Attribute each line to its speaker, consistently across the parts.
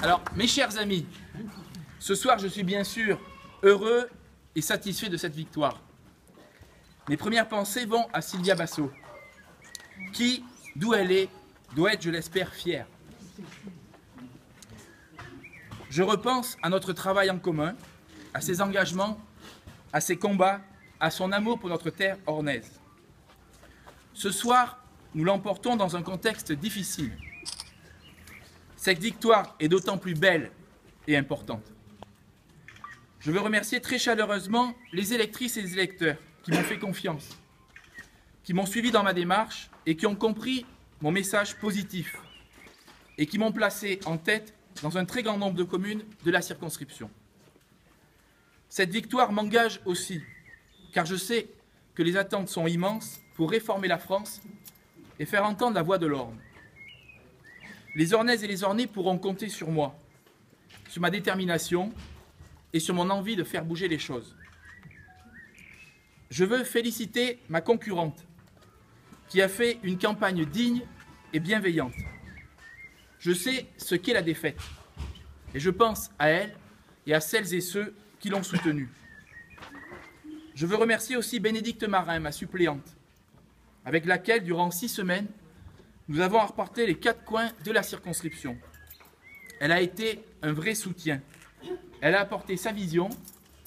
Speaker 1: Alors, mes chers amis, ce soir, je suis bien sûr heureux et satisfait de cette victoire. Mes premières pensées vont à Sylvia Basso, qui, d'où elle est, doit être, je l'espère, fière. Je repense à notre travail en commun, à ses engagements, à ses combats, à son amour pour notre terre ornaise. Ce soir, nous l'emportons dans un contexte difficile. Cette victoire est d'autant plus belle et importante. Je veux remercier très chaleureusement les électrices et les électeurs qui m'ont fait confiance, qui m'ont suivi dans ma démarche et qui ont compris mon message positif et qui m'ont placé en tête dans un très grand nombre de communes de la circonscription. Cette victoire m'engage aussi, car je sais que les attentes sont immenses pour réformer la France et faire entendre la voix de l'Orne. Les Ornaises et les Ornais pourront compter sur moi, sur ma détermination et sur mon envie de faire bouger les choses. Je veux féliciter ma concurrente, qui a fait une campagne digne et bienveillante. Je sais ce qu'est la défaite, et je pense à elle et à celles et ceux qui l'ont soutenue. Je veux remercier aussi Bénédicte Marin, ma suppléante, avec laquelle, durant 6 semaines, nous avons reporté les 4 coins de la circonscription. Elle a été un vrai soutien. Elle a apporté sa vision,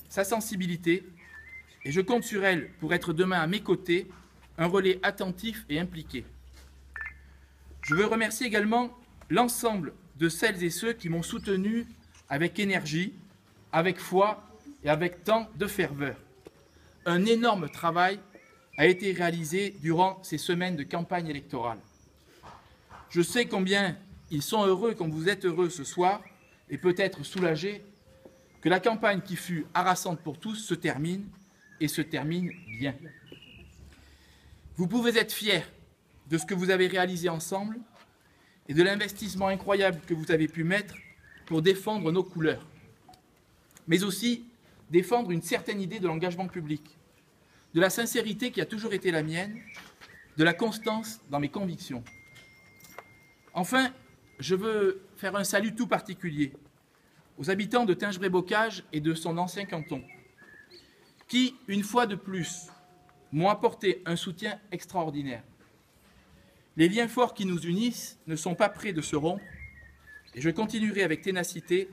Speaker 1: sa sensibilité, et je compte sur elle pour être demain à mes côtés, un relais attentif et impliqué. Je veux remercier également l'ensemble de celles et ceux qui m'ont soutenu avec énergie, avec foi et avec tant de ferveur. Un énorme travail a été réalisé durant ces semaines de campagne électorale. Je sais combien ils sont heureux, comme vous êtes heureux ce soir, et peut-être soulagés, que la campagne qui fut harassante pour tous se termine, et se termine bien. Vous pouvez être fiers de ce que vous avez réalisé ensemble et de l'investissement incroyable que vous avez pu mettre pour défendre nos couleurs, mais aussi défendre une certaine idée de l'engagement public, de la sincérité qui a toujours été la mienne, de la constance dans mes convictions. Enfin, je veux faire un salut tout particulier aux habitants de Tingebray-Bocage et de son ancien canton, qui, une fois de plus, m'ont apporté un soutien extraordinaire. Les liens forts qui nous unissent ne sont pas près de se rompre, et je continuerai avec ténacité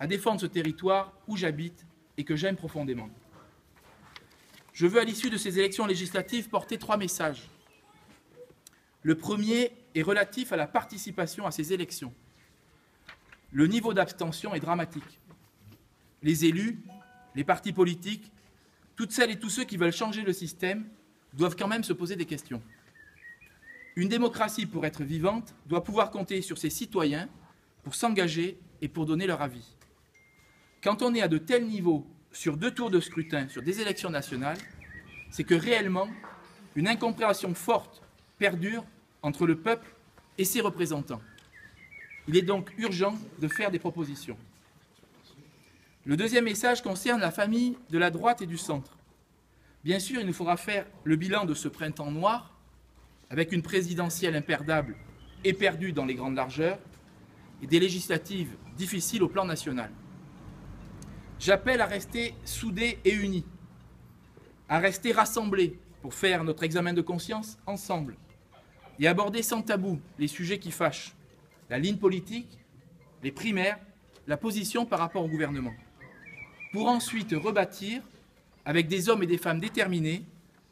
Speaker 1: à défendre ce territoire où j'habite et que j'aime profondément. Je veux, à l'issue de ces élections législatives, porter 3 messages. Le premier est relatif à la participation à ces élections. Le niveau d'abstention est dramatique. Les élus, les partis politiques, toutes celles et tous ceux qui veulent changer le système doivent quand même se poser des questions. Une démocratie, pour être vivante, doit pouvoir compter sur ses citoyens pour s'engager et pour donner leur avis. Quand on est à de tels niveaux sur 2 tours de scrutin sur des élections nationales, c'est que réellement une incompréhension forte perdure entre le peuple et ses représentants. Il est donc urgent de faire des propositions. Le deuxième message concerne la famille de la droite et du centre. Bien sûr, il nous faudra faire le bilan de ce printemps noir, avec une présidentielle imperdable et perdue dans les grandes largeurs, et des législatives difficiles au plan national. J'appelle à rester soudés et unis, à rester rassemblés pour faire notre examen de conscience ensemble, et aborder sans tabou les sujets qui fâchent, la ligne politique, les primaires, la position par rapport au gouvernement, pour ensuite rebâtir avec des hommes et des femmes déterminés,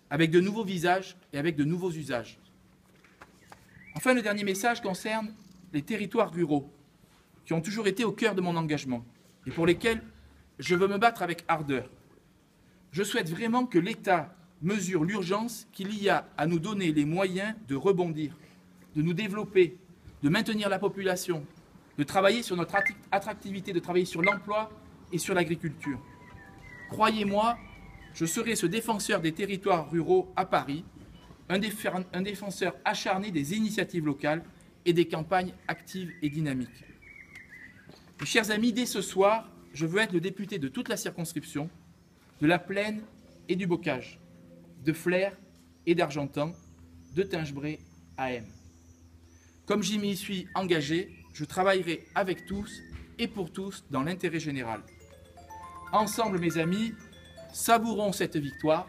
Speaker 1: avec de nouveaux visages et avec de nouveaux usages. Enfin, le dernier message concerne les territoires ruraux, qui ont toujours été au cœur de mon engagement, et pour lesquels je veux me battre avec ardeur. Je souhaite vraiment que l'État mesure l'urgence qu'il y a à nous donner les moyens de rebondir, de nous développer, de maintenir la population, de travailler sur notre attractivité, de travailler sur l'emploi et sur l'agriculture. Croyez-moi, je serai ce défenseur des territoires ruraux à Paris, un défenseur acharné des initiatives locales et des campagnes actives et dynamiques. Mes chers amis, dès ce soir, je veux être le député de toute la circonscription, de la Plaine et du Bocage, de Flers et d'Argentan, de Tingebray à M. Comme j'y m'y suis engagé, je travaillerai avec tous et pour tous dans l'intérêt général. Ensemble, mes amis, savourons cette victoire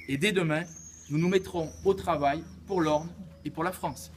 Speaker 1: et dès demain, nous nous mettrons au travail pour l'Orne et pour la France.